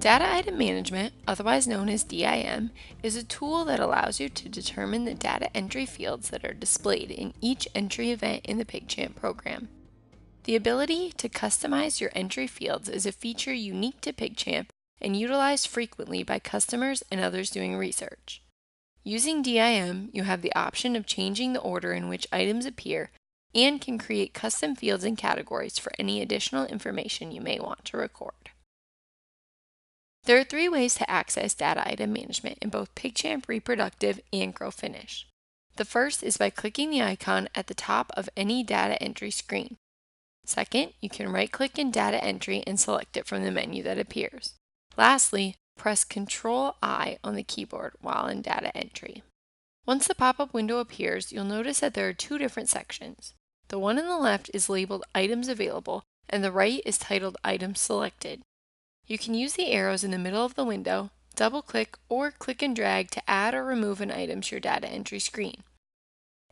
Data Item Management, otherwise known as DIM, is a tool that allows you to determine the data entry fields that are displayed in each entry event in the PigCHAMP program. The ability to customize your entry fields is a feature unique to PigCHAMP and utilized frequently by customers and others doing research. Using DIM, you have the option of changing the order in which items appear and can create custom fields and categories for any additional information you may want to record. There are 3 ways to access data item management in both PigCHAMP Reproductive and Grow Finish. The first is by clicking the icon at the top of any data entry screen. Second, you can right-click in Data Entry and select it from the menu that appears. Lastly, press Ctrl-I on the keyboard while in Data Entry. Once the pop-up window appears, you'll notice that there are 2 different sections. The one on the left is labeled Items Available, and the right is titled Items Selected. You can use the arrows in the middle of the window, double-click, or click and drag to add or remove an item to your data entry screen.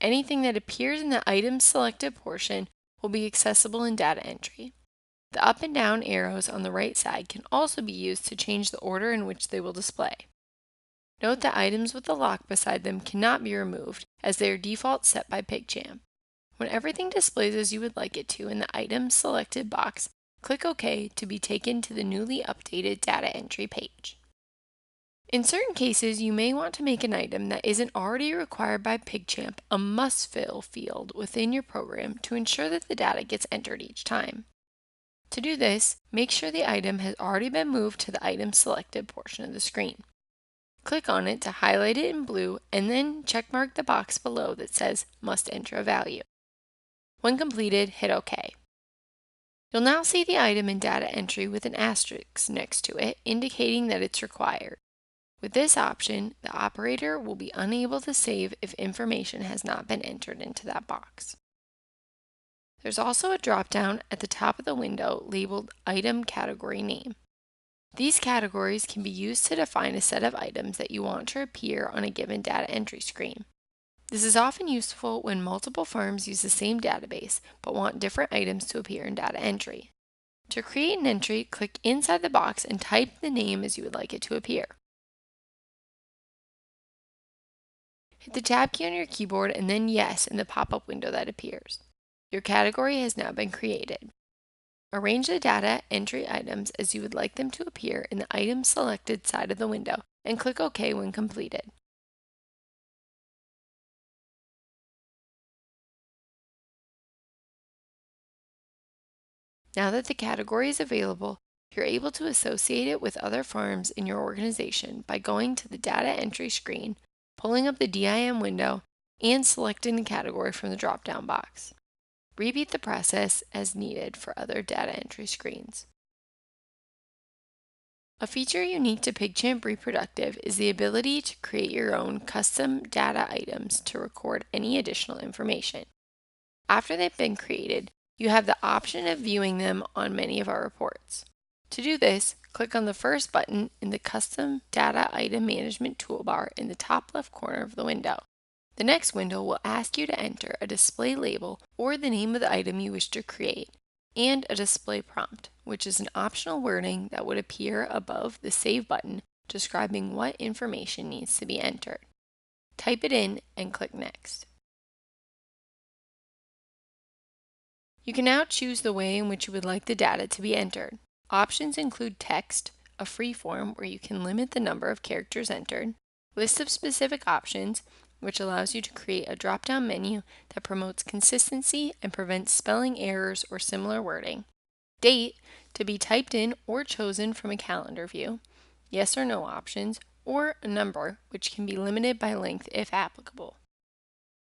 Anything that appears in the Items Selected portion will be accessible in data entry. The up and down arrows on the right side can also be used to change the order in which they will display. Note that items with a lock beside them cannot be removed, as they are default set by PigCHAMP. When everything displays as you would like it to in the Items Selected box, click OK to be taken to the newly updated data entry page. In certain cases, you may want to make an item that isn't already required by PigCHAMP a must-fill field within your program to ensure that the data gets entered each time. To do this, make sure the item has already been moved to the Item Selected portion of the screen. Click on it to highlight it in blue and then checkmark the box below that says Must Enter a Value. When completed, hit OK. You'll now see the item in data entry with an asterisk next to it, indicating that it's required. With this option, the operator will be unable to save if information has not been entered into that box. There's also a drop-down at the top of the window labeled Item Category Name. These categories can be used to define a set of items that you want to appear on a given data entry screen. This is often useful when multiple firms use the same database but want different items to appear in data entry. To create an entry, click inside the box and type the name as you would like it to appear. Hit the Tab key on your keyboard and then Yes in the pop-up window that appears. Your category has now been created. Arrange the data entry items as you would like them to appear in the Item Selected side of the window and click OK when completed. Now that the category is available, you're able to associate it with other farms in your organization by going to the data entry screen, pulling up the DIM window, and selecting the category from the drop-down box. Repeat the process as needed for other data entry screens. A feature unique to PigCHAMP Reproductive is the ability to create your own custom data items to record any additional information. After they've been created, you have the option of viewing them on many of our reports. To do this, click on the first button in the Custom Data Item Management toolbar in the top left corner of the window. The next window will ask you to enter a display label or the name of the item you wish to create, and a display prompt, which is an optional wording that would appear above the Save button describing what information needs to be entered. Type it in and click Next. You can now choose the way in which you would like the data to be entered. Options include text, a free form where you can limit the number of characters entered, list of specific options, which allows you to create a drop-down menu that promotes consistency and prevents spelling errors or similar wording, date, to be typed in or chosen from a calendar view, yes or no options, or a number, which can be limited by length if applicable.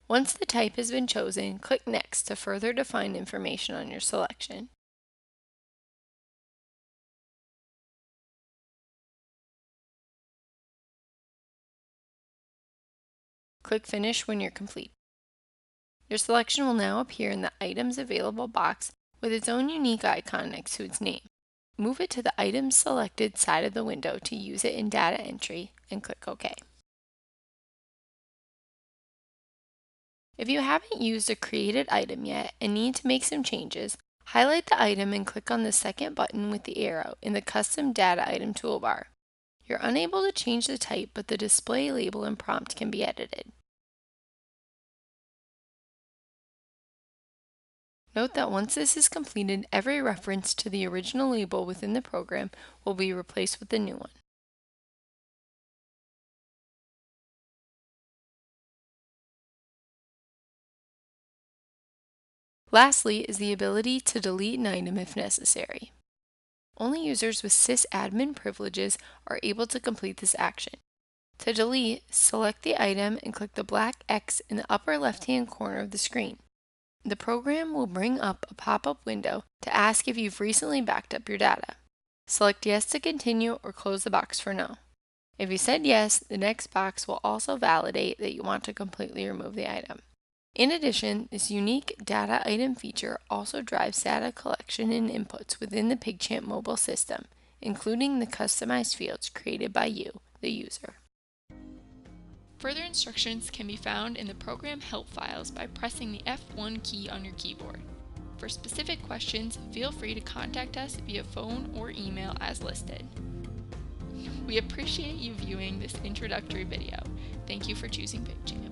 Once the type has been chosen, click Next to further define information on your selection. Click Finish when you're complete. Your selection will now appear in the Items Available box with its own unique icon next to its name. Move it to the Items Selected side of the window to use it in data entry and click OK. If you haven't used a created item yet and need to make some changes, Highlight the item and click on the second button with the arrow in the Custom Data Item toolbar. You're unable to change the type, but the display label and prompt can be edited. Note that once this is completed, every reference to the original label within the program will be replaced with the new one. Lastly is the ability to delete an item if necessary. Only users with sysadmin privileges are able to complete this action. To delete, select the item and click the black X in the upper left-hand corner of the screen. The program will bring up a pop-up window to ask if you've recently backed up your data. Select Yes to continue or close the box for No. If you said yes, the next box will also validate that you want to completely remove the item. In addition, this unique data item feature also drives data collection and inputs within the PigCHAMP mobile system, including the customized fields created by you, the user. Further instructions can be found in the program help files by pressing the F1 key on your keyboard. For specific questions, feel free to contact us via phone or email as listed. We appreciate you viewing this introductory video. Thank you for choosing PigCHAMP.